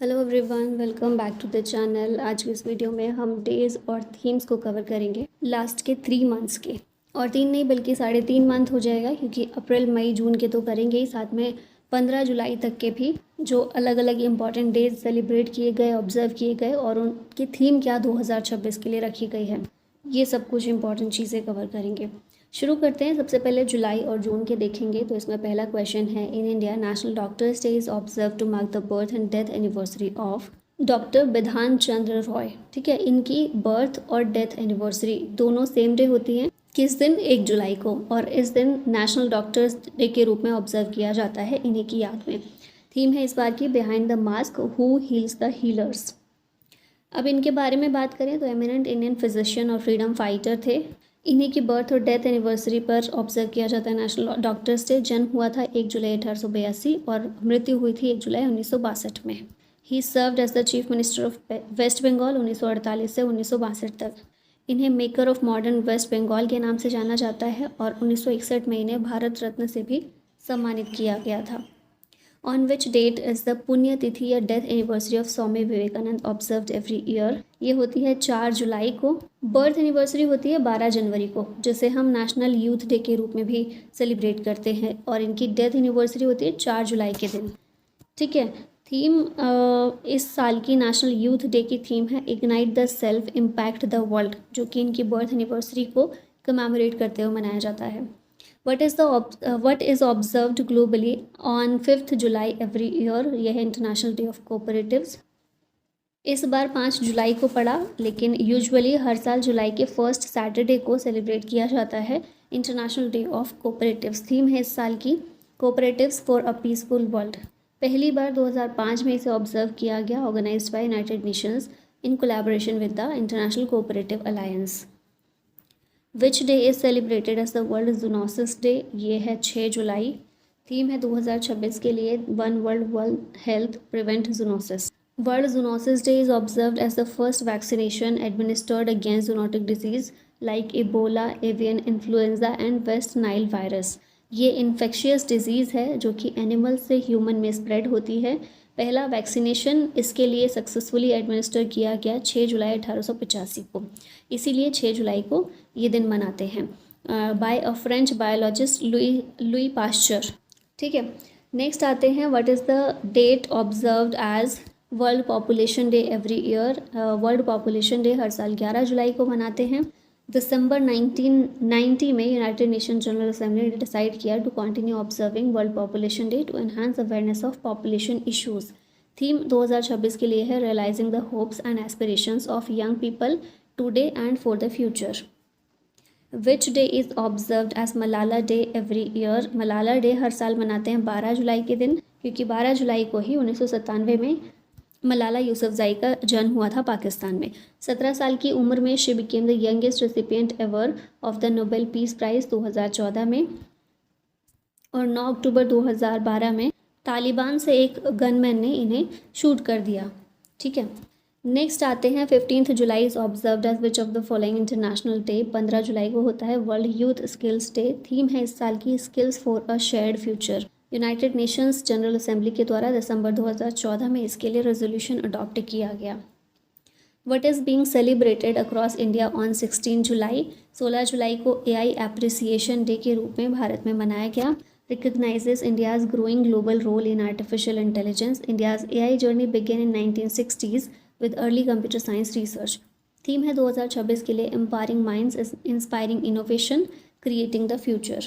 Hello everyone, welcome back to the channel. आज की इस वीडियो में हम डेज़ और थीम्स को कवर करेंगे लास्ट के 3 मंथ्स के। और 3 नहीं बल्कि 3.5 मंथ हो जाएगा, क्योंकि अप्रैल मई जून के तो करेंगे ही, साथ में 15 जुलाई तक के भी जो अलग अलग इंपॉर्टेंट डेज सेलिब्रेट किए गए, ऑब्जर्व किए गए और उनकी थीम क्या 2026 के लिए रखी गई है, ये सब कुछ इंपॉर्टेंट चीज़ें कवर करेंगे। शुरू करते हैं। सबसे पहले जुलाई और जून के देखेंगे तो इसमें पहला क्वेश्चन है, in India national doctors day is observe to mark the birth and death anniversary of doctor Bidhan Chandra Roy. ठीक है, इनकी बर्थ और डेथ एनिवर्सरी दोनों सेम डे होती हैं। किस दिन? 1 जुलाई को। और इस दिन नेशनल डॉक्टर्स डे के रूप में ऑब्जर्व किया जाता है इन्हीं की याद में। थीम है इस बार की behind the mask, who heels the healers. अब इनके बारे में बात करें तो एमिनेंट इंडियन फिजिशियन और फ्रीडम फाइटर थे। इन्हीं की बर्थ और डेथ एनिवर्सरी पर ऑब्जर्व किया जाता है नेशनल डॉक्टर्स डे। जन्म हुआ था 1 जुलाई 1882 और मृत्यु हुई थी 1 जुलाई 1962 में। He served as the chief minister of West Bengal 1948 से 1962 तक। इन्हें maker of modern West Bengal के नाम से जाना जाता है और 1961 में इन्हें भारत रत्न से भी सम्मानित किया गया था। On which date is the पुण्य तिथि या death anniversary of Swami Vivekananda observed every year. ये होती है 4 जुलाई को। बर्थ एनिवर्सरी होती है 12 जनवरी को, जिसे हम नेशनल यूथ डे के रूप में भी सेलिब्रेट करते हैं। और इनकी डेथ एनिवर्सरी होती है 4 जुलाई के दिन। ठीक है। थीम इस साल की नेशनल यूथ डे की थीम है ignite the self impact the world, जो कि इनकी बर्थ एनिवर्सरी को कमेमोरेट करते हुए मनाया जाता है। what is observed globally on 5th July every year? यह है इंटरनेशनल डे ऑफ कोऑपरेटिव्स। इस बार 5 जुलाई को पड़ा, लेकिन यूजुअली हर साल जुलाई के फर्स्ट सैटरडे को सेलिब्रेट किया जाता है international day of cooperatives. Theme है इस साल की cooperatives for a peaceful world. पहली बार 2005 में इसे ऑब्जर्व किया गया, organised by United Nations in collaboration with the international cooperative alliance. Which day is celebrated as the world zoonosis day? ये है 6 जुलाई। थीम है 2026 के लिए one world health prevent zoonosis. World zoonosis day is observed as the first vaccination administered against zoonotic disease like Ebola, avian influenza and West Nile virus. ये infectious disease है जो कि एनिमल से ह्यूमन में spread होती है। पहला vaccination इसके लिए सक्सेसफुली एडमिनिस्टर किया गया 6 जुलाई 1885 को। इसीलिए 6 जुलाई को ये दिन मनाते हैं, by a French biologist Louis Pasteur. ठीक है। नेक्स्ट आते हैं, what is the date observed as world population day every year? World population day हर साल 11 जुलाई को मनाते हैं। दिसंबर 1990 में यूनाइटेड नेशन जनरल असेंबली ने डिसाइड किया to continue observing world population day to enhance awareness of population issues. Theme 2026 के लिए है realising the hopes and aspirations of young people today and for the future. Which day is observed as Malala day every year? Malala day हर साल मनाते हैं 12 जुलाई के दिन, क्योंकि 12 जुलाई को ही 1997 में मलाला यूसुफजई का जन्म हुआ था पाकिस्तान में। 17 साल की उम्र में she became the youngest recipient ever of the Nobel peace price 2014 में। और 9 अक्टूबर 2012 में तालिबान से एक गनमैन ने इन्हें शूट कर दिया। ठीक है। नेक्स्ट आते हैं, 15 July is observed as which of the following international day? 15 जुलाई को होता है world youth skills day. Theme है इस साल की skills for a shared future. United Nations General Assembly के द्वारा दिसंबर 2014 में इसके लिए रेजोल्यूशन अडॉप्ट किया गया। What is being celebrated across India on 16 जुलाई? 16 जुलाई को AI एप्रिसिएशन डे के रूप में भारत में मनाया गया। Recognises India's growing global role in artificial intelligence. India's AI journey begin in 1960s with early computer science research. Theme है 2026 के लिए empowering minds is inspiring innovation, creating the future.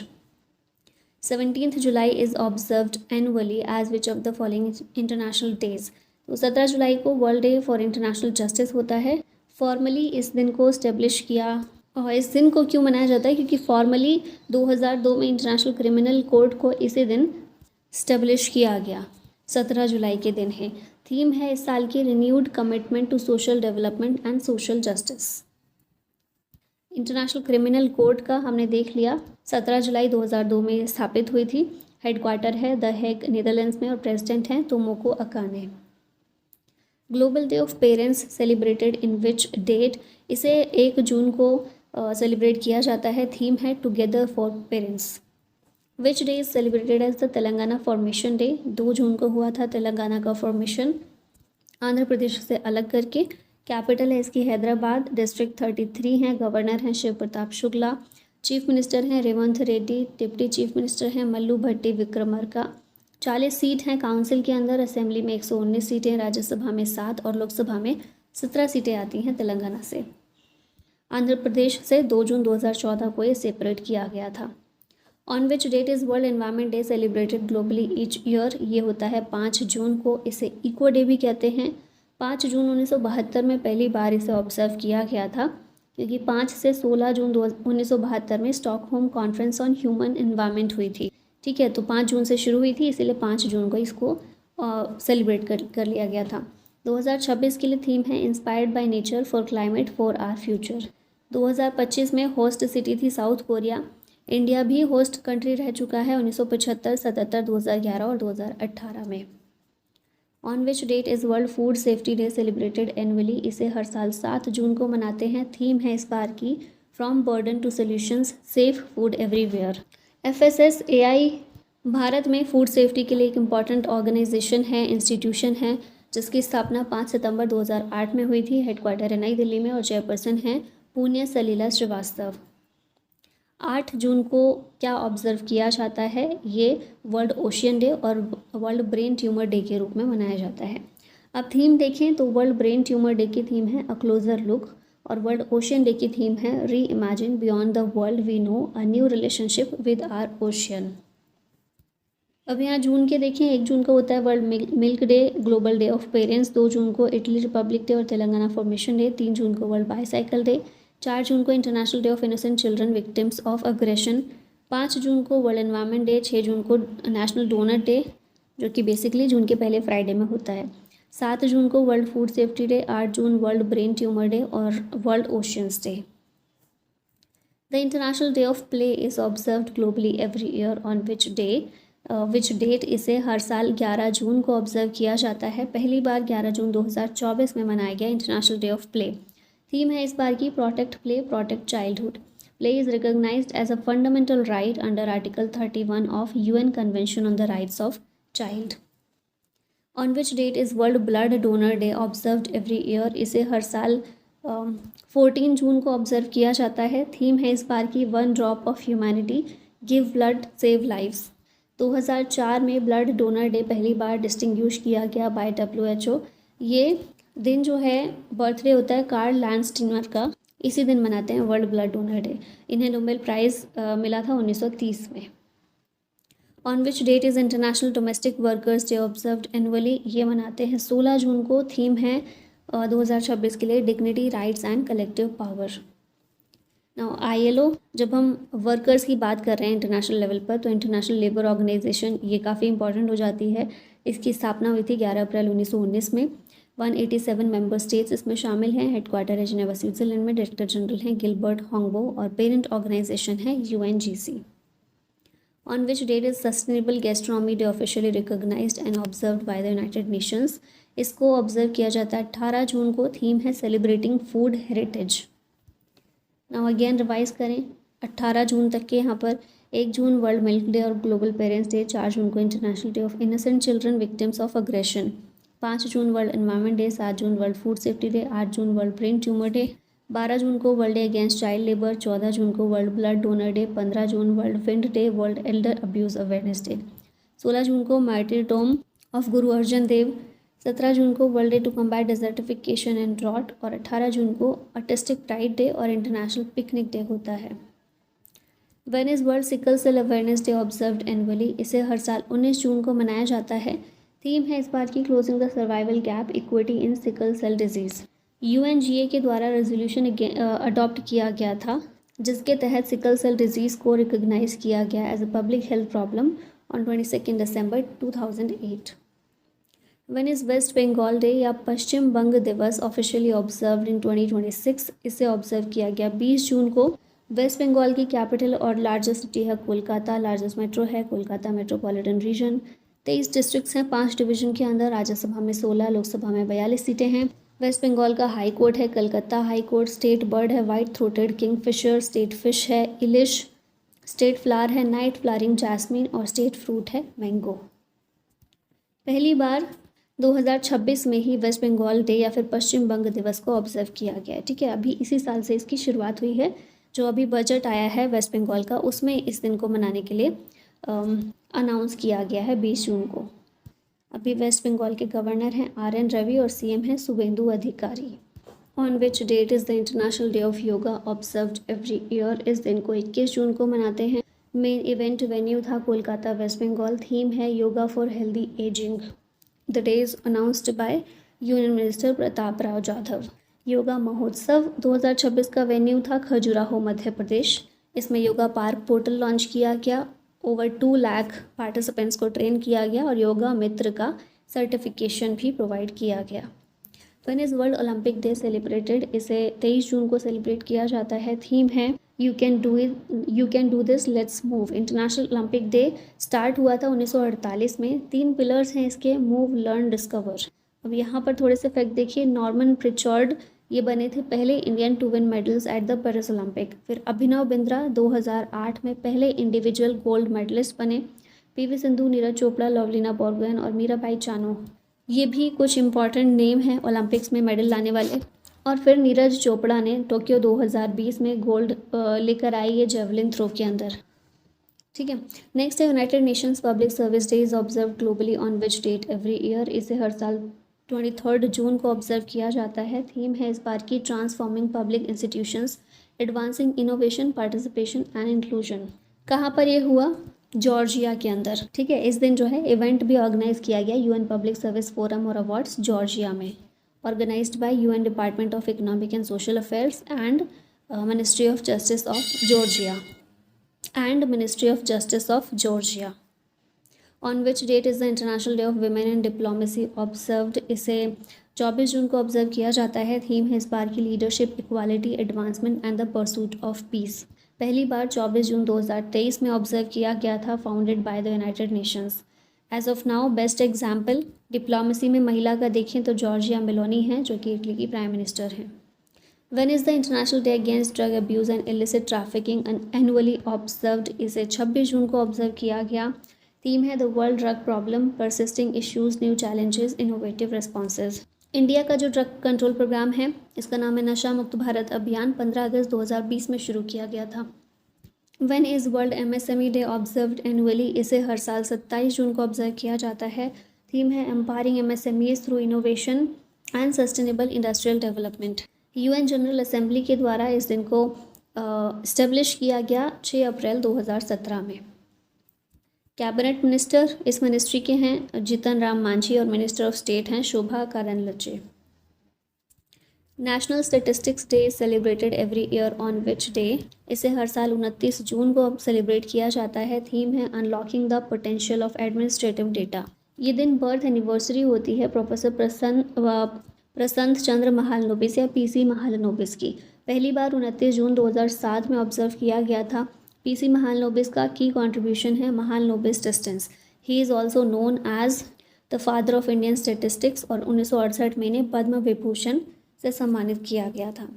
17th July is observed annually as which of the following international days? तो 17 जुलाई को world day for international justice होता है। Formally इस दिन को स्टेब्लिश किया, और इस दिन को क्यों मनाया जाता है? क्योंकि फॉर्मली 2002 में इंटरनेशनल क्रिमिनल कोर्ट को इसी दिन स्टेब्लिश किया गया। 17 जुलाई के दिन है। थीम है इस साल की renewed commitment to social development and social justice. International criminal court का हमने देख लिया, 17 जुलाई 2002 में स्थापित हुई थी। हेडक्वार्टर है द हेग नीदरलैंड्स में और प्रेसिडेंट हैं Tomoko Akane. Global day of parents celebrated in which date? इसे 1 जून को सेलिब्रेट किया जाता है। थीम है together for parents. Which day is celebrated as the Telangana formation day? 2 जून को हुआ था तेलंगाना का फॉर्मेशन। आंध्र प्रदेश से अलग करके। कैपिटल है इसकी हैदराबाद। डिस्ट्रिक्ट 33 हैं। गवर्नर हैं शिव प्रताप शुक्ला। चीफ मिनिस्टर हैं Revanth Reddy. Deputy chief minister हैं मल्लू भट्टी विक्रमार्का। 40 सीट हैं काउंसिल के अंदर। असेंबली में 119 सीटें, राज्यसभा में 7 और लोकसभा में 17 सीटें आती हैं तेलंगाना से। आंध्र प्रदेश से 2 जून 2014 को ये सेपरेट किया गया था। On which date is world environment day celebrated globally each year? ये होता है 5 जून को। इसे इको डे भी कहते हैं। 5 जून 1972 में पहली बार इसे ऑब्जर्व किया गया था, क्योंकि 5 से 16 जून 1972 में Stockholm conference on human environment हुई थी। ठीक है, तो 5 जून से शुरू हुई थी, इसीलिए 5 जून को इसको सेलिब्रेट कर लिया गया था। 2026 के लिए थीम है inspired by nature for climate for our future. 2025 में होस्ट सिटी थी साउथ कोरिया। इंडिया भी होस्ट कंट्री रह चुका है 1975, 77, 2011 और 2018 में। On which date is world food safety day celebrated annually? इसे हर साल 7 जून को मनाते हैं। थीम है इस बार की from burden to solutions, safe food everywhere. FSSAI Bharat में फूड सेफ्टी के लिए एक इम्पॉर्टेंट ऑर्गेनाइजेशन है, इंस्टीट्यूशन है, जिसकी स्थापना 5 सितंबर 2008 में हुई थी। हेडक्वार्टर है नई दिल्ली में और चेयरपर्सन हैं पुण्य सलीला श्रीवास्तव। 8 जून को क्या ऑब्जर्व किया जाता है? ये वर्ल्ड ओशियन डे और वर्ल्ड ब्रेन ट्यूमर डे के रूप में मनाया जाता है। अब थीम देखें तो वर्ल्ड ब्रेन ट्यूमर डे की थीम है अ क्लोजर लुक और वर्ल्ड ओशियन डे की थीम है reimagine beyond the world we know a new relationship with our ocean. अब यहाँ जून के देखें, 1 जून को होता है world milk day, global day of parents. 2 जून को इटली रिपब्लिक डे और तेलंगाना फॉर्मेशन डे। 3 जून को वर्ल्ड बाईसाइकिल डे। 4 जून को international day of innocent children victims of aggression. 5 जून को वर्ल्ड एनवायरनमेंट डे। 6 जून को नेशनल डोनट डे, जो कि बेसिकली जून के पहले फ्राइडे में होता है। 7 जून को वर्ल्ड फूड सेफ्टी डे। 8 जून वर्ल्ड ब्रेन ट्यूमर डे और world oceans day. The international day of play is observed globally every year on which date? इसे हर साल 11 जून को ऑब्जर्व किया जाता है। पहली बार 11 जून 2024 में मनाया गया international day of play. Theme है इस बार की protect play, protect childhood. Play is recognised as a fundamental right under article 31 of UN convention on the rights of child. On which date is world blood donor day observed every year? इसे हर साल 14 जून को observe किया जाता है। Theme है इस बार की one drop of humanity, give blood save lives. 2004 में ब्लड डोनर डे पहली बार डिस्टिंग्विश किया गया बाय WHO। ये दिन जो है बर्थडे होता है कार्ल लैंडस्टीनर का, इसी दिन मनाते हैं वर्ल्ड ब्लड डोनर डे। इन्हें नोबेल प्राइज़ मिला था 1930 में। On which date is international domestic workers day observed annually? ये मनाते हैं 16 जून को। थीम है 2026 के लिए dignity, rights and collective power. Now ILO, जब हम वर्कर्स की बात कर रहे हैं इंटरनेशनल लेवल पर, तो इंटरनेशनल लेबर ऑर्गेनाइजेशन ये काफ़ी इंपॉर्टेंट हो जाती है। इसकी स्थापना हुई थी 11 अप्रैल 1919 में। 187 मेंबर स्टेट्स इसमें शामिल हैं। हेडक्वार्टर है जिनेवा स्विट्जरलैंड में। डायरेक्टर जनरल हैं गिलबर्ट होंगबो और पेरेंट ऑर्गेनाइजेशन है UNGC। On which date is sustainable gastronomy day officially recognised and observed by the United Nations? इसको ऑब्जर्व किया जाता है 18 जून को। थीम है celebrating food heritage. Now again revise करें 18 जून तक के यहाँ पर। 1 जून वर्ल्ड मिल्क डे और ग्लोबल पेरेंट्स डे। 4 जून को international day of innocent children victims of aggression. 5 June world environment day. 7 June world food safety day. 8 June world brain tumour day. 12 जून को world day against child labour. 14 जून को world blood donor day. 15 June world wind day, world elder abuse awareness day. 16 जून को martyrdom of Guru Arjan Dev. 17 जून को world day to combat desertification and drought और 18 जून को आर्टिस्टिक प्राइड डे और इंटरनेशनल पिकनिक डे होता है। When is world sickle cell awareness day observed annually? इसे हर साल 19 जून को मनाया जाता है। थीम है इस बार की closing the survival gap, equity in sickle cell disease. UNGA के द्वारा रेजोल्यूशन अडॉप्ट किया गया था, जिसके तहत सिकल सेल डिजीज़ को रिकॉग्नाइज किया गया as a public health problem on 22 December 2008। When is West Bengal day या पश्चिम बंग दिवस ऑफिशियली ऑब्जर्व्ड इन 2026? इसे ऑब्जर्व किया गया 20 जून को। वेस्ट बंगाल की कैपिटल और लार्जेस्ट सिटी है कोलकाता। लार्जेस्ट मेट्रो है कोलकाता मेट्रोपॉलिटन रीजन। 23 डिस्ट्रिक्ट्स हैं 5 डिवीजन के अंदर। राज्यसभा में 16, लोकसभा में 42 सीटें हैं। वेस्ट बंगाल का हाई कोर्ट है Calcutta high court. State bird है white throated kingfisher. State fish है इलिश। स्टेट फ्लावर है नाइट फ्लावरिंग जैस्मिन और स्टेट फ्रूट है मैंगो। पहली बार 2026 में ही वेस्ट बंगाल डे या फिर पश्चिम बंग दिवस को ऑब्जर्व किया गया है। ठीक है, अभी इसी साल से इसकी शुरुआत हुई है। जो अभी बजट आया है वेस्ट बंगाल का, उसमें इस दिन को मनाने के लिए अनाउंस किया गया है 20 जून को। अभी वेस्ट बंगाल के गवर्नर हैं RN रवि और CM हैं शुभेंदु अधिकारी। On which date is the international day of yoga observed every year. इस दिन को 21 जून को मनाते हैं। मेन इवेंट वेन्यू था कोलकाता वेस्ट बंगाल। थीम है yoga for healthy ageing. The day is announced by union minister Pratap Rao Jadhav. Yoga महोत्सव 2026 का वेन्यू था खजुराहो मध्य प्रदेश। इसमें योगा पार्क पोर्टल लॉन्च किया गया। ओवर 2 लाख पार्टिसिपेंट्स को ट्रेन किया गया और योगा मित्र का सर्टिफिकेशन भी प्रोवाइड किया गया। When is world Olympic day celebrated. इसे 23 जून को सेलिब्रेट किया जाता है। थीम है you can do this let's move. International Olympic day start हुआ था 1948 में। 3 पिलर्स हैं इसके, मूव लर्न डिस्कवर। अब यहाँ पर थोड़े से फैक्ट देखिए। नॉर्मन प्रिचॉर्ड ये बने थे पहले Indian to win medals at the Paris Olympic. फिर अभिनव बिंद्रा 2008 में पहले इंडिविजुअल गोल्ड मेडलिस्ट बने। PV सिंधु, नीरज चोपड़ा, लवलीना बोरगोहेन और मीराबाई चानू, ये भी कुछ इंपॉर्टेंट नेम हैं ओलंपिक्स में मेडल लाने वाले। और फिर नीरज चोपड़ा ने टोक्यो 2020 में गोल्ड लेकर आई ये जेवलिन थ्रो के अंदर। ठीक है, नेक्स्ट है United Nations public service day is observe globally on which date every year. इसे हर साल 23 जून को ऑब्जर्व किया जाता है। थीम है इस बार की transforming public institutions, advancing innovation, participation and inclusion. कहाँ पर ये हुआ? जॉर्जिया के अंदर। ठीक है, इस दिन जो है इवेंट भी ऑर्गेनाइज किया गया UN पब्लिक सर्विस फोरम और अवार्ड्स जॉर्जिया में, organised by UN department of economic and social affairs and ministry of justice of Georgia on which date is the international day of women in diplomacy observed. इसे 24 जून को observe किया जाता है। Theme है इस बार की leadership, equality, advancement and the pursuit of peace. पहली बार 24 जून 2023 में ऑब्जर्व किया गया था, founded by the United Nations. As of now best example diplomacy में महिला का देखें तो जॉर्जिया मेलोनी हैं, जो कि इटली की प्राइम मिनिस्टर हैं। When is the international day against drug abuse and illicit trafficking annually observed. इसे 26 जून को ऑब्जर्व किया गया। थीम है the world drug problem, persisting issues, new challenges, innovative responses. India का जो ड्रग कंट्रोल प्रोग्राम है, इसका नाम है नशा मुक्त भारत अभियान। 15 अगस्त 2020 में शुरू किया गया था। When is world MSME day observed annually. इसे हर साल 27 जून को ऑब्जर्व किया जाता है। थीम है empowering MSMEs through innovation and sustainable industrial development. UN general Assembly के द्वारा इस दिन को इस्टेब्लिश किया गया 6 अप्रैल 2017 में। कैबिनेट मिनिस्टर इस मिनिस्ट्री के हैं जीतन राम मांझी और मिनिस्टर ऑफ स्टेट हैं Shobha Karandlaje. National statistics day celebrated every year on which day. इसे हर साल 29 जून को सेलिब्रेट किया जाता है। थीम है unlocking the potential of administrative data. ये दिन बर्थ एनिवर्सरी होती है प्रोफेसर प्रसन्त चंद्र महालनोबिस या PC महालनोबिस की। पहली बार 29 जून 2007 में ऑब्जर्व किया गया था। PC महालनोबिस का की कंट्रीब्यूशन है Mahalanobis distance. He is also known as the father of Indian statistics और 1968 में इन्हें पद्म विभूषण से सम्मानित किया गया था।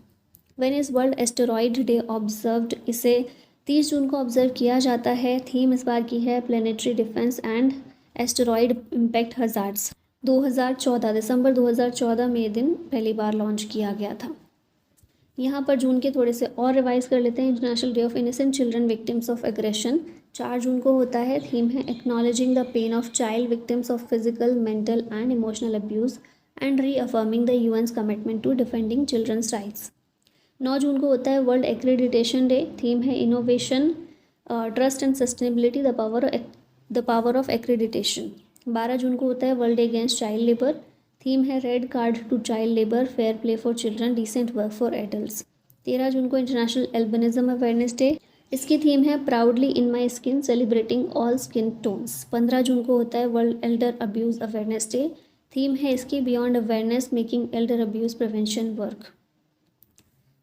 When is world asteroid day observed. इसे 30 जून को ऑब्जर्व किया जाता है। थीम इस बार की है planetary defence and asteroid impact hazards. 2014 दिसंबर 2014 में ये दिन पहली बार लॉन्च किया गया था। यहाँ पर जून के थोड़े से और रिवाइज कर लेते हैं। International day of innocent children victims of aggression 4 जून को होता है। थीम है acknowledging the pain of child victims of physical, mental and emotional abuse and reaffirming the UN's commitment to defending children's rights. 9 जून को होता है वर्ल्ड एक्रेडिटेशन डे। थीम है innovation, trust and sustainability, the power of accreditation. 12 जून को होता है world day against child labour. Theme है red card to child labour, fair play for children, decent work for adults. 13 जून को international albinism awareness day. इसकी theme है proudly in my skin, celebrating all skin tones. 15 जून को होता है world elder abuse awareness day. Theme है इसकी beyond awareness, making elder abuse prevention work.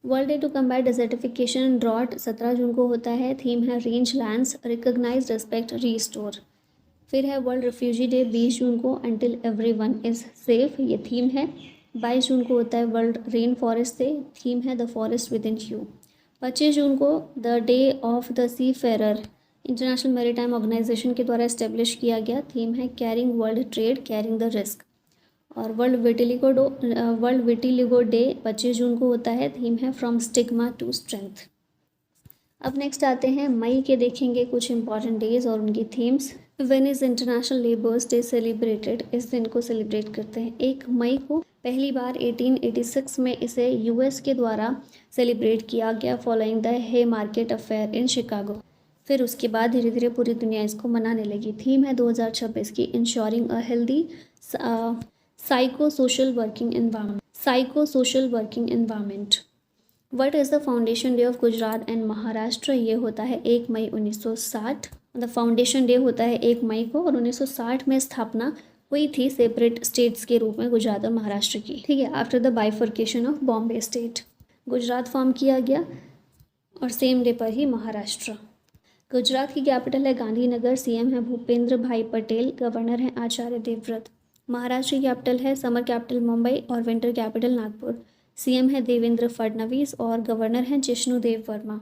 World day to combat desertification and drought 17 जून को होता है। थीम है rangelands, recognise, respect, restore. फिर है वर्ल्ड रिफ्यूजी डे 20 जून को, अंटिल एवरीवन इज़ सेफ, ये थीम है। 22 जून को होता है world rain forest day. Theme है the forest within you. 25 जून को the day of the seafarer international maritime organisation के द्वारा इस्टेब्लिश किया गया। थीम है caring world trade, caring the risk. और वर्ल्ड विटिलिगो डे 25 जून को होता है। थीम है फ्रॉम स्टिग्मा टू स्ट्रेंथ। अब नेक्स्ट आते हैं मई के, देखेंगे कुछ इंपॉर्टेंट डेज और उनकी themes. When is international labours day celebrated, इस दिन को सेलिब्रेट करते हैं 1 मई को। पहली बार 1886 में इसे यूएस के द्वारा सेलिब्रेट किया गया following the Haymarket affair in Chicago. फिर उसके बाद धीरे धीरे पूरी दुनिया इसको मनाने लगी। थीम है 2026 की ensuring a healthy psycho social working environment. What is the foundation day of Gujarat and Maharashtra, ये होता है 1 मई 1960। द फाउंडेशन डे होता है 1 मई को और 1960 में स्थापना हुई थी सेपरेट स्टेट्स के रूप में गुजरात और महाराष्ट्र की। ठीक है, after the bifurcation of Bombay state Gujarat form किया गया और सेम डे पर ही महाराष्ट्र। गुजरात की कैपिटल है गांधीनगर, सीएम है भूपेंद्र भाई पटेल, गवर्नर हैं आचार्य देवव्रत। महाराष्ट्र की कैपिटल है समर कैपिटल मुंबई और विंटर कैपिटल नागपुर, सीएम है देवेंद्र फडणवीस और गवर्नर हैं Jishnu Dev Varma.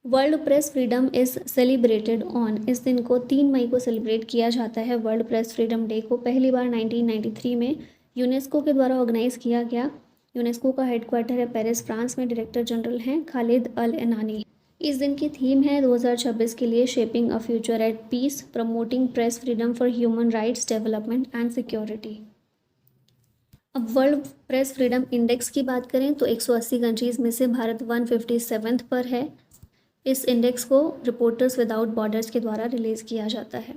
World press freedom is celebrated on, इस दिन को 3 मई को सेलिब्रेट किया जाता है वर्ल्ड प्रेस फ्रीडम डे को। पहली बार 1993 में यूनेस्को के द्वारा ऑर्गेनाइज किया गया। यूनेस्को का हेडक्वार्टर है पेरिस, फ्रांस में। डायरेक्टर जनरल हैं खालिद अल एनानी। इस दिन की थीम है 2026 के लिए shaping a future at peace, promoting press freedom for human rights development and security. अब वर्ल्ड प्रेस फ्रीडम इंडेक्स की बात करें तो 180 कंट्रीज़ में से भारत 157th पर है। इस इंडेक्स को रिपोर्टर्स विदाउट बॉर्डर्स के द्वारा रिलीज़ किया जाता है।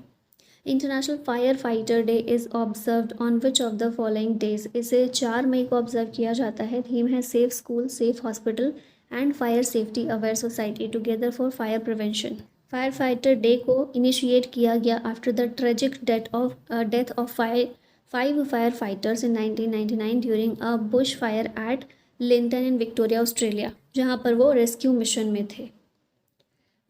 International fire fighter day is observed on which of the following days, इसे 4 मई को ऑब्जर्व किया जाता है। थीम है safe school, safe hospital and fire safety aware society together for fire prevention. Fire fighter day को इनिशिएट किया गया after the tragic death of 5 fire fighters in 1999 during a bush fire eight Linton in Victoria, Australia, जहां पर वो rescue mission में थे।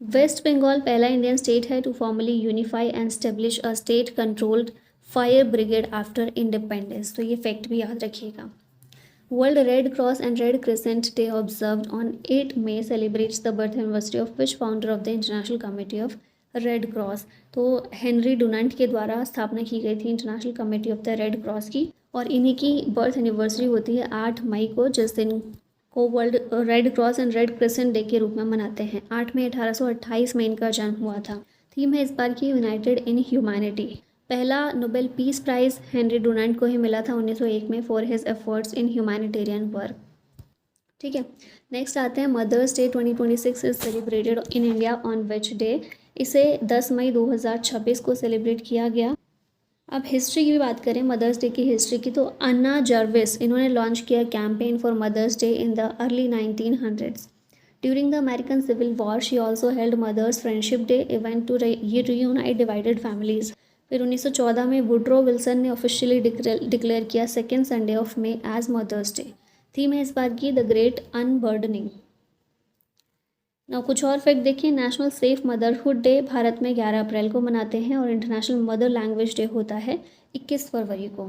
West Bengal पहला Indian state है to formally unify and establish a state controlled fire brigade after independence, तो ये fact भी याद रखिएगा। World Red Cross and red crescent day observed on 8 May celebrates the birth anniversary of which founder of the international committee of Red Cross, तो Henry Dunant के द्वारा स्थापना की गई थी international committee of the Red Cross की, और इन्हीं की बर्थ एनिवर्सरी होती है 8 मई को, जिस दिन को world Red Cross and red crescent day के रूप में मनाते हैं। 8 मई 1828 में इनका जन्म हुआ था। थीम है इस बार की यूनाइटेड इन ह्यूमैनिटी। पहला Nobel peace prize Henry Dunant को ही मिला था 1901 में for his efforts in humanitarian work. ठीक है, नेक्स्ट आते हैं mother's day 2026 is celebrated in India on which day, इसे 10 मई 2026 को सेलिब्रेट किया गया। अब हिस्ट्री की भी बात करें, मदर्स डे की हिस्ट्री की, तो अन्ना जर्विस इन्होंने लॉन्च किया campaign for mother's day in the early 1900s। During the American civil war she also held mother's friendship day event to reunite divided families. फिर 1914 में वुड्रो विल्सन ने officially declare किया 2nd Sunday of May as mother's day. Theme है इस बार की the great अनबर्डनिंग। ना कुछ और फैक्ट देखिए, national safe motherhood day Bharat में 11 अप्रैल को मनाते हैं और इंटरनेशनल मदर लैंग्वेज डे होता है 21 फरवरी को।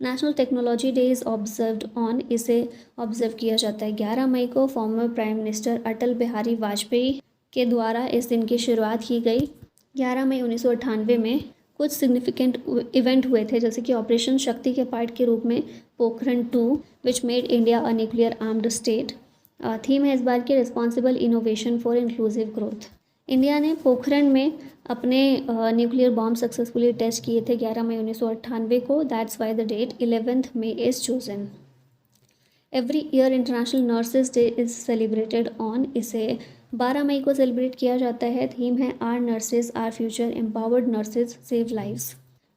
National technology day is observed on, इसे ऑब्जर्व किया जाता है 11 मई को। Farmer prime minister Atal Bihari Vajpayee के द्वारा इस दिन की शुरुआत की गई। 11 मई 1998 में कुछ सिग्निफिकेंट इवेंट हुए थे, जैसे कि ऑपरेशन शक्ति के पार्ट के रूप में Pokhran 2 which made India a nuclear armed state. Theme है इस बार की responsible innovation for inclusive growth. India ने पोखरण में अपने न्यूक्लियर बॉम्ब सक्सेसफुली टेस्ट किए थे 11 मई 1998 को। That's why the date 11th May is chosen. Every year international nurses day is celebrated on, इसे 12 मई को सेलिब्रेट किया जाता है। थीम है our nurses our future, empowered nurses save lives.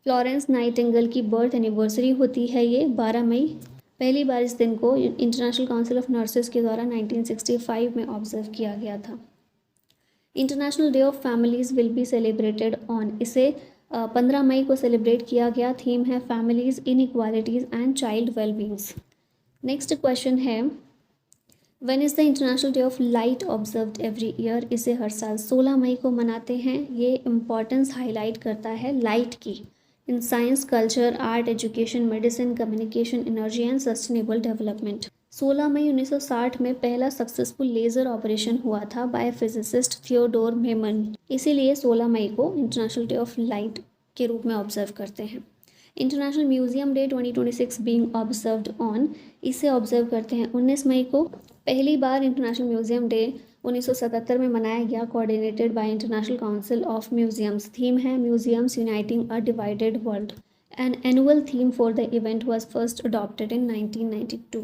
Florence Nightingale की बर्थ एनिवर्सरी होती है ये 12 मई। पहली बार इस दिन को इंटरनेशनल काउंसिल ऑफ नर्सेज के द्वारा 1965 में ऑब्जर्व किया गया था। International day of families will be celebrated on, इसे 15 मई को सेलिब्रेट किया गया। थीम है families inequalities and child wellbeings. Next question है when is the international day of light observed every year, इसे हर साल 16 मई को मनाते हैं। ये इम्पॉर्टेंस हाईलाइट करता है लाइट की in science, culture, art, education, medicine, communication, energy and sustainable development. 16 मई 1960 में पहला सक्सेसफुल लेज़र ऑपरेशन हुआ था बाय फिजिसिस्ट थियोडोर मेमन, इसीलिए 16 मई को इंटरनेशनल डे ऑफ लाइट के रूप में ऑब्जर्व करते हैं। International museum day 2026 being observed on, इसे ऑब्जर्व करते हैं 19 मई को। पहली बार इंटरनेशनल म्यूजियम डे 1977 में मनाया गया, coordinated by international council of museums. Theme है museums uniting a divided world. An annual theme for the event was first adopted in 1992।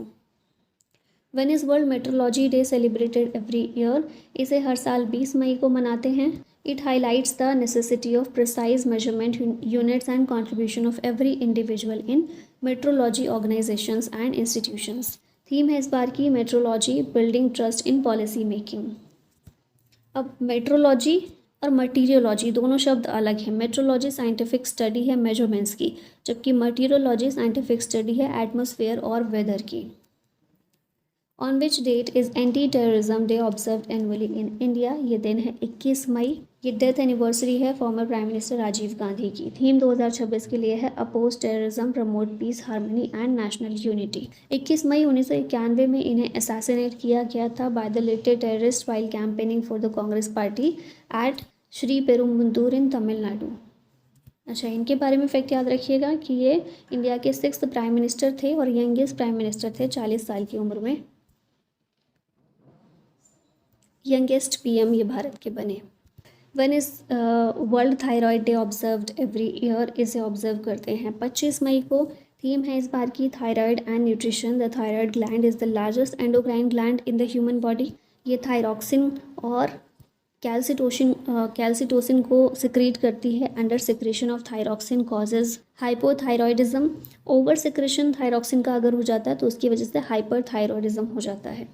When is world metrology day celebrated every year, इसे हर साल 20 मई को मनाते हैं। It highlights the necessity of precise measurement units and contribution of every individual in metrology organisations and institutions. Theme है इस बार की metrology building trust in policy making. अब मेट्रोलॉजी और मटीरियोलॉजी दोनों शब्द अलग हैं। मेट्रोलॉजी साइंटिफिक स्टडी है मेजरमेंट्स की, जबकि मटीरियोलॉजी साइंटिफिक स्टडी है एटमॉस्फेयर और वेदर की। On which date is anti terrorism day observed annually in India, ये दिन है 21 मई। ये डेथ एनिवर्सरी है former prime minister Rajiv Gandhi की। थीम 2026 के लिए है oppose terrorism, promote peace, harmony and national unity. 21 मई 1991 में इन्हें असैसिनेट किया गया था by the LTTE terrorist while campaigning for the Congress party at Shri Perumbudur in Tamil Nadu. अच्छा, इनके बारे में फैक्ट याद रखिएगा कि ये इंडिया के 6th प्राइम मिनिस्टर थे और यंगेस्ट प्राइम मिनिस्टर थे, 40 साल की उम्र में यंगेस्ट पीएम ये भारत के बने। One is world thyroid day observed every year, इसे ऑब्जर्व करते हैं 25 मई को। थीम है इस बार की thyroid and nutrition. The thyroid gland is the largest endocrine gland in the human body. ये थायरॉक्सिन और कैल्सिटोसिन को सिक्रीट करती है। Under secretion of thyroxine causes hypothyroidism. Over secretion thyroxine का अगर हो जाता है तो उसकी वजह से हाइपरथायरॉयडिज्म हो जाता है।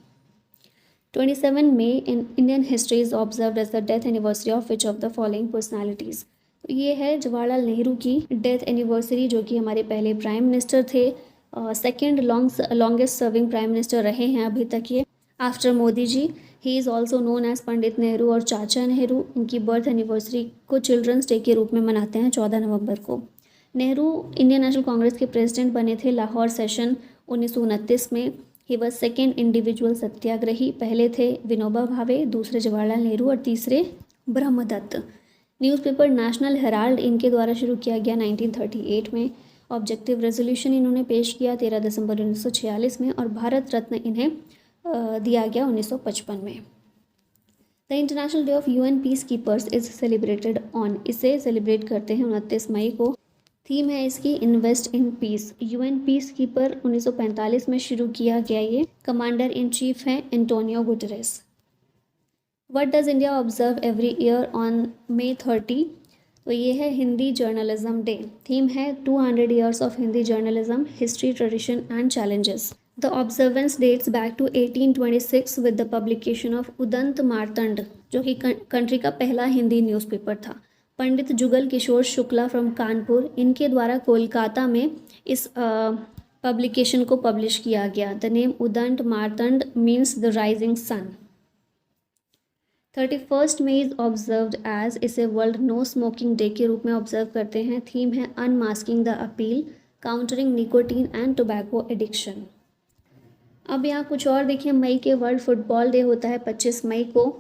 27 May in Indian history is observed as the death anniversary of which of the following personalities। तो ये है जवाहरलाल नेहरू की डेथ एनिवर्सरी, जो कि हमारे पहले प्राइम मिनिस्टर थे, second longest serving prime minister रहे हैं अभी तक ये, after Modi ji. He is also known as Pandit Nehru और चाचा नेहरू। इनकी बर्थ एनिवर्सरी को चिल्ड्रंस डे के रूप में मनाते हैं 14 नवंबर को। नेहरू इंडियन नेशनल कांग्रेस के प्रेसिडेंट बने थे लाहौर सेशन 1929 में। ही वॉज सेकेंड इंडिविजुअल सत्याग्रही। पहले थे विनोबा भावे, दूसरे जवाहरलाल नेहरू और तीसरे ब्रह्मदत्त। न्यूज़पेपर नेशनल हेराल्ड इनके द्वारा शुरू किया गया 1938 में। ऑब्जेक्टिव रेजोल्यूशन इन्होंने पेश किया 13 दिसंबर 1946 में और भारत रत्न इन्हें दिया गया 1955 में। The international day of UN peace keepers is celebrated on, इसे सेलिब्रेट करते हैं 29 मई को। थीम है इसकी invest in piece. UN peace keeper 1945 में शुरू किया गया। ये कमांडर इन चीफ हैं Antonio Guterres. What does India observe every year on May 30, तो ये है हिंदी जर्नलिज्म डे। थीम है 200 years of Hindi journalism, history, tradition and challenges. The observance dates back to 1826 with the publication of Udant Martand, जो कि country का पहला Hindi newspaper था। Pandit Jugal Kishore Shukla from Kanpur, इनके द्वारा कोलकाता में इस पब्लिकेशन को पब्लिश किया गया। The name Udant Martand means the rising sun. 31 May is observed as, इसे वर्ल्ड नो स्मोकिंग डे के रूप में ऑब्जर्व करते हैं। थीम है unmasking the appeal, countering nicotine and tobacco addiction. अब यहाँ कुछ और देखें, मई के वर्ल्ड फुटबॉल डे होता है 25 मई को।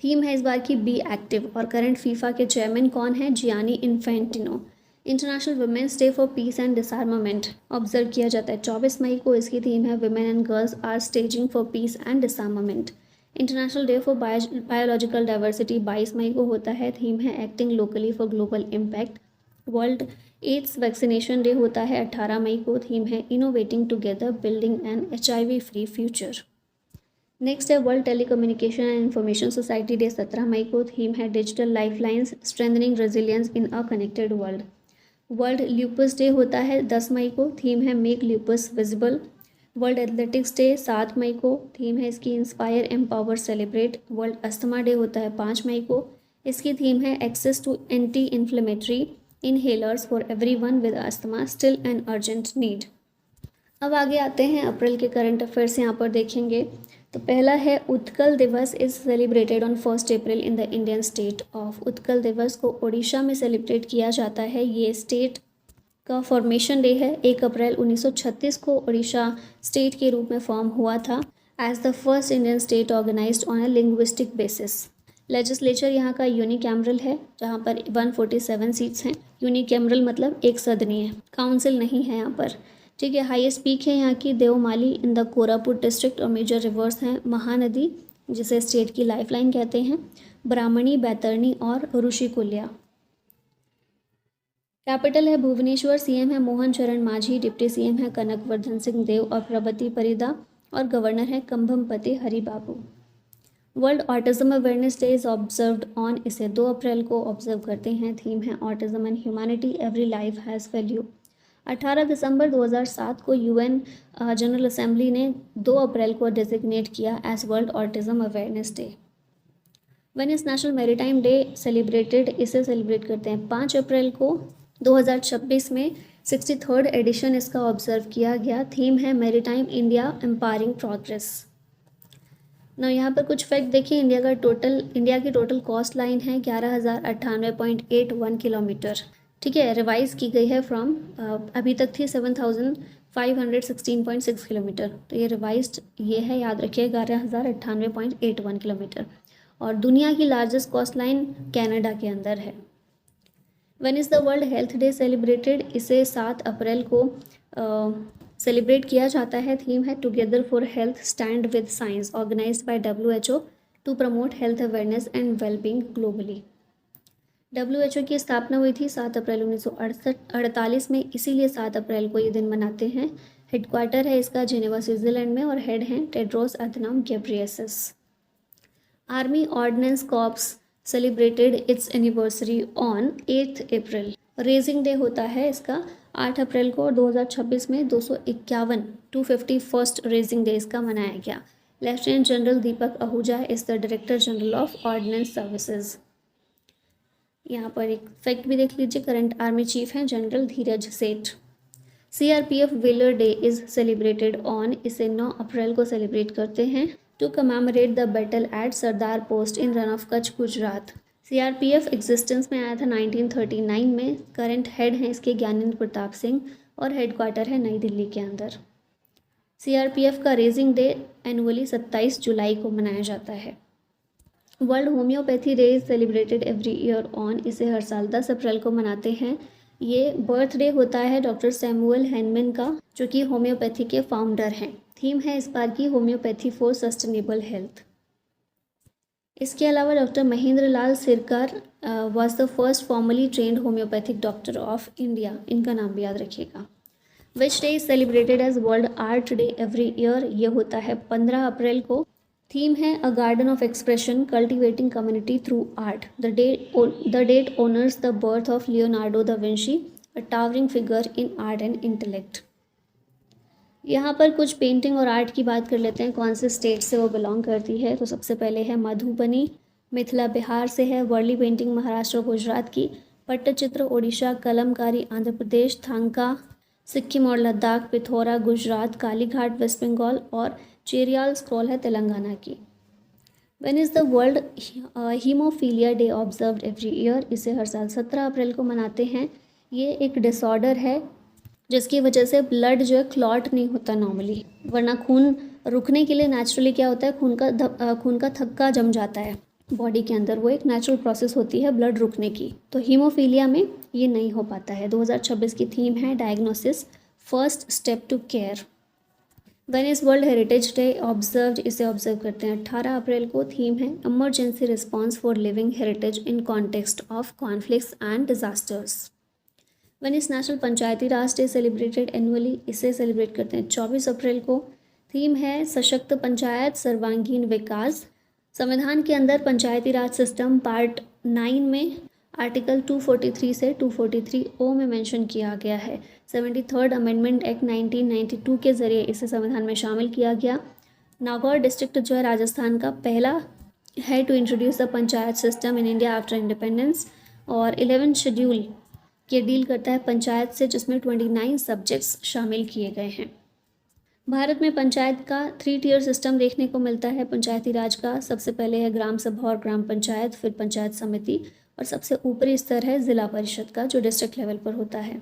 थीम है इस बार की बी एक्टिव और करंट फीफा के चेयरमैन कौन है? Gianni Infantino. International women's day for peace and disarmament observe किया जाता है 24 मई को। इसकी थीम है women and girls are staging for peace and disarmament. International day for biological diversity 22 मई को होता है। थीम है acting locally for global impact. World AIDS vaccination day होता है 18 मई को। थीम है innovating together building an HIV free future. Next है world telecommunication and information society day 17 मई को। थीम है digital lifelines strengthening resilience in a connected world. World lupus day होता है 10 मई को। थीम है make lupus visible. World athletics day 7 मई को। थीम है इसकी inspire empower celebrate. World asthma day होता है 5 मई को। इसकी थीम है access to anti inflammatory inhalers for everyone with asthma still an urgent need. अब आगे आते हैं अप्रैल के करंट अफेयर्स यहाँ पर देखेंगे। तो पहला है उत्कल दिवस is celebrated on 1 April in the Indian state of. Utkal दिवस को ओडिशा में सेलिब्रेट किया जाता है। ये स्टेट का फॉर्मेशन डे है। 1 अप्रैल 1936 को ओडिशा स्टेट के रूप में फॉर्म हुआ था as the first Indian state organised on a linguistic basis. Legislature यहाँ का यूनिकैमरल है, जहाँ पर 147 सीट्स हैं। यूनिकैमरल मतलब एक सदनीय, काउंसिल नहीं है यहाँ पर, ठीक है। हाईएस्ट पीक है यहाँ की Devmali in the Koraput district, और मेजर रिवर्स हैं महानदी जिसे स्टेट की लाइफलाइन कहते हैं, ब्राह्मणी, बैतरणी और ऋषिकुल्या। कैपिटल है भुवनेश्वर। सीएम है मोहन चरण मांझी, डिप्टी सीएम है कनकवर्धन सिंह देव और प्रभति परिदा, और गवर्नर है Kambhampati Haribabu. World autism awareness day is observed on, इसे 2 अप्रैल को ऑब्जर्व करते हैं। थीम है autism and humanity, every life has value. 18 दिसंबर 2007 को यूएन जनरल असेंबली ने 2 अप्रैल को डिजिग्नेट किया as world autism awareness day. When is national maritime day celebrated, इसे सेलिब्रेट करते हैं 5 अप्रैल को। 2026 में 63rd एडिशन इसका ऑब्जर्व किया गया। थीम है मैरीटाइम इंडिया एम्पावरिंग प्रोग्रेस। ना यहाँ पर कुछ फैक्ट देखिए, इंडिया की टोटल कॉस्ट लाइन है 11,098.81 किलोमीटर, ठीक है। रिवाइज की गई है फ्रॉम, अभी तक थी 7,516.6 किलोमीटर, तो ये रिवाइज्ड ये है, याद रखिए 11,098.81 किलोमीटर। और दुनिया की लार्जेस्ट कॉस्ट लाइन कनाडा के अंदर है। When is the world health day celebrated, इसे 7 अप्रैल को सेलिब्रेट किया जाता है। थीम है together for health stand with science, organised by WHO to promote health awareness and wellbeing globally. WHO की स्थापना हुई थी 7 अप्रैल 1948 में, इसीलिए 7 अप्रैल को ये दिन मनाते हैं। हेडक्वार्टर है इसका जेनेवा स्विट्ज़रलैंड में, और हेड हैं Tedros Adhanom Ghebreyesus. Army ordnance corps celebrated its anniversary on 8 April. Raising day होता है इसका 8 अप्रैल को, और 2026 में 251 रेजिंग डे इसका मनाया गया। Lieutenant general Deepak Ahuja is the director general of ordnance services. यहाँ पर एक फैक्ट भी देख लीजिए, करंट आर्मी चीफ हैं general Dheeraj Seth. CRPF valour day is celebrated on, इसे 9 अप्रैल को सेलिब्रेट करते हैं to commemorate the battle at Sardar post in Rann of Kutch Gujarat. CRPF existence में आया था 1939 में। करंट हेड हैं इसके ज्ञानेंद्र प्रताप सिंह, और हेडक्वार्टर है नई दिल्ली के अंदर। CRPF का रेजिंग डे एनुअली 27 जुलाई को मनाया जाता है। World homeopathy day is celebrated every year on, इसे हर साल 10 अप्रैल को मनाते हैं। ये बर्थडे होता है डॉक्टर सैमुअल हैनमैन का, जो कि होम्योपैथी के फाउंडर हैं। थीम है इस बार की होम्योपैथी फॉर सस्टेनेबल हेल्थ। इसके अलावा doctor Mahendra Lal Sircar was the first formally trained homoeopathic doctor of India, इनका नाम भी याद रखिएगा। Which day is celebrated as world art day every year, ये होता है 15 अप्रैल को। थीम है a garden of expression cultivating community through art. The date honours the birth of Leonardo da Vinci, a towering figure in art and intellect. यहाँ पर कुछ painting और आर्ट की बात कर लेते हैं, कौन से स्टेट से वो बिलोंग करती है। तो सबसे पहले है मधुबनी, मिथिला बिहार से है, वर्ली पेंटिंग महाराष्ट्र और गुजरात की, पट्टचित्र ओडिशा, कलमकारी आंध्र प्रदेश, थांका सिक्किम और लद्दाख, पिथौरा गुजरात, कालीघाट वेस्ट बंगाल, और चेरियाल स्क्रॉल है तेलंगाना की। When is the world haemophilia day observed every year, इसे हर साल 17 अप्रैल को मनाते हैं। ये एक डिसऑर्डर है जिसकी वजह से ब्लड जो है क्लॉट नहीं होता नॉर्मली, वरना खून रुकने के लिए नेचुरली क्या होता है, खून का थक्का जम जाता है बॉडी के अंदर, वो एक नेचुरल प्रोसेस होती है ब्लड रुकने की। तो हीमोफीलिया में ये नहीं हो पाता है। 2026 की थीम है diagnosis first step to care. When is world heritage day observed, इसे ऑब्जर्व करते हैं 18 अप्रैल को। थीम है emergency response for living heritage in context of conflicts and disasters. When is national panchayati raj day celebrated annually, इसे celebrate करते हैं 24 अप्रैल को। थीम है सशक्त पंचायत सर्वांगीण विकास। संविधान के अंदर पंचायती राज सिस्टम पार्ट 9 में आर्टिकल 243 से 243O में मेंशन किया गया है। 73rd अमेंडमेंट एक्ट 1992 के ज़रिए इसे संविधान में शामिल किया गया। नागौर डिस्ट्रिक्ट जो है राजस्थान का पहला है to introduce the panchayat system in India after independence, और 11 शेड्यूल ये डील करता है पंचायत से, जिसमें 29 सब्जेक्ट्स शामिल किए गए हैं। भारत में पंचायत का 3 टियर सिस्टम देखने को मिलता है पंचायती राज का। सबसे पहले है ग्राम सभा और ग्राम पंचायत, फिर पंचायत समिति, और सबसे ऊपरी स्तर है ज़िला परिषद का, जो डिस्ट्रिक्ट लेवल पर होता है।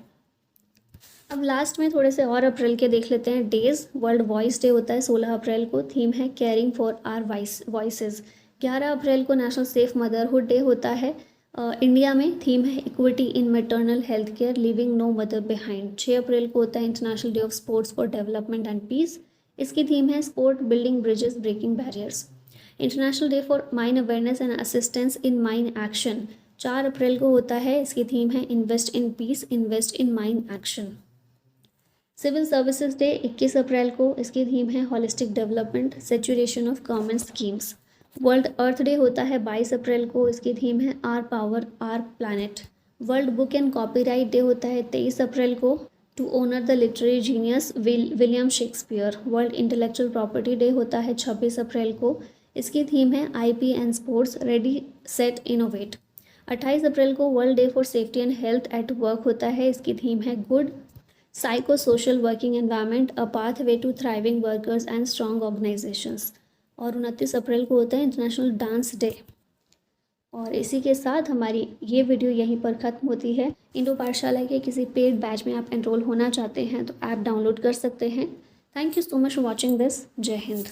अब लास्ट में थोड़े से और अप्रैल के देख लेते हैं डेज। वर्ल्ड वॉइस डे होता है 16 अप्रैल को। थीम है केयरिंग फॉर आवर वॉइसेस। 11 अप्रैल को नेशनल सेफ मदरहुड डे होता है। इंडिया में थीम है equity in maternal health care, living no mother behind. 6 अप्रैल को होता है international day of sports for development and peace. इसकी थीम है sport building bridges breaking barriers. International day for mine awareness and assistance in mine action 4 अप्रैल को होता है। इसकी थीम है invest in peace, invest in mine action. Civil services day 21 अप्रैल को, इसकी थीम है holistic development, saturation of government schemes. World earth day होता है 22 अप्रैल को, इसकी थीम है our power our planet. World book and copyright day होता है 23 अप्रैल को, to honour the literary genius William Shakespeare. World intellectual property day होता है 26 अप्रैल को, इसकी थीम है IP and sports, ready set innovate. 28 अप्रैल को world day for safety and health at work होता है, इसकी थीम है good psycho social working environment, a path to thriving workers and strong organisations. और 29 अप्रैल को होता है इंटरनेशनल डांस डे। और इसी के साथ हमारी ये वीडियो यहीं पर ख़त्म होती है। इंडो पाठशाला के किसी पेड बैच में आप एनरोल होना चाहते हैं तो ऐप डाउनलोड कर सकते हैं। Thank you so much for watching this. जय हिंद।